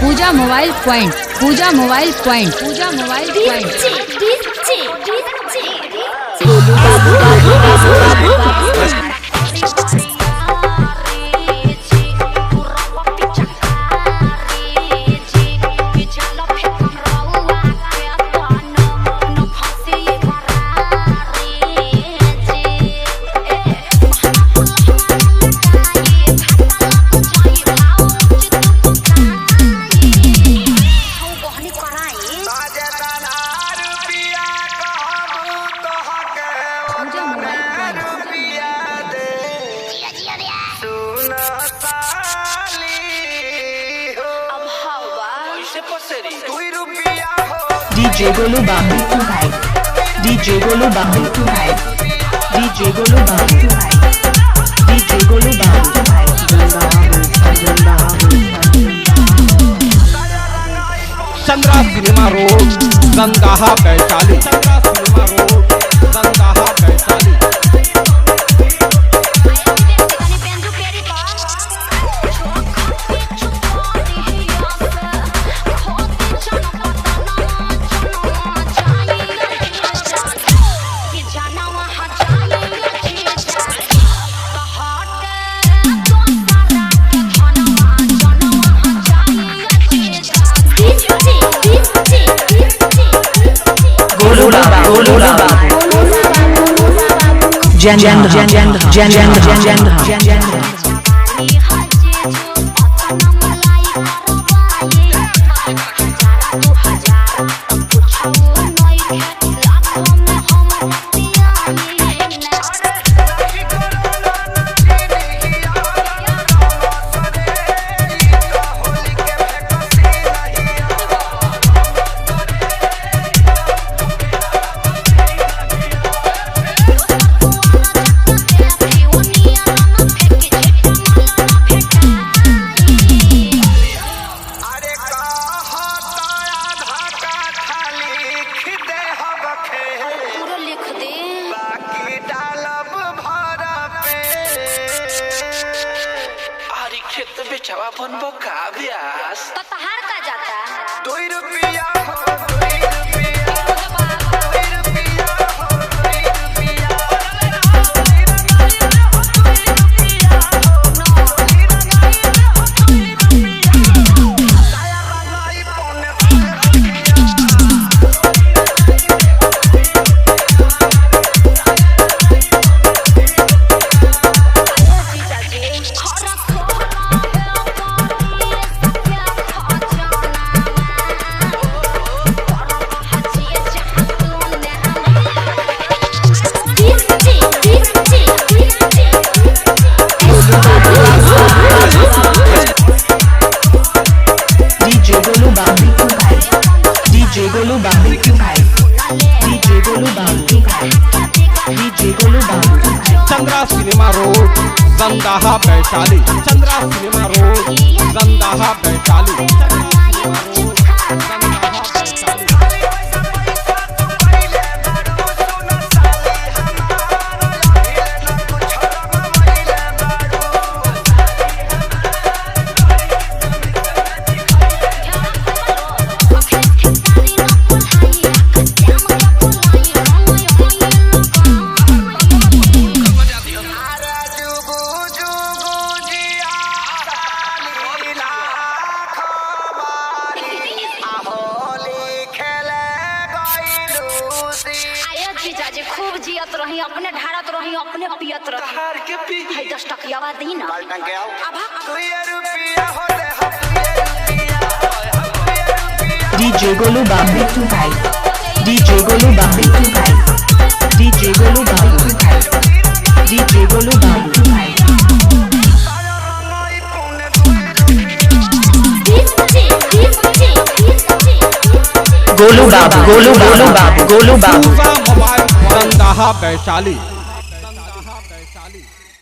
पूजा mobile point, Puja mobile point, Puja mobile point. DJ Golu Babu Tuhai, DJ Golu Babu Tuhai, DJ Golu Babu Tuhai, DJ Golu Babu Tuhai, Chandra cinema road Gangaha Vaishali, Chandra cinema road Gangaha Vaishali. खेत बेचवा बनबो का ब्यास तो तहार का जाता 2 रुपया हो 2 Chandra cinema road Gangaha Vaishali, Chandra cinema road Gangaha Vaishali. खूब जियत रही, अपने ढारत रही, अपने पियत रही। हार के पी है 10 टकियावा दी ना बाल्टन के आओ अब 2 रुपया हो दे DJ Golu Babu Tuhai, DJ Golu Babu Tuhai, DJ Golu Babu Tuhai, DJ Golu Babu Tuhai। Golu बाबू, गोलू बाबू, गोलू बाबू। पूजा मोबाइल गंगाहा वैशाली।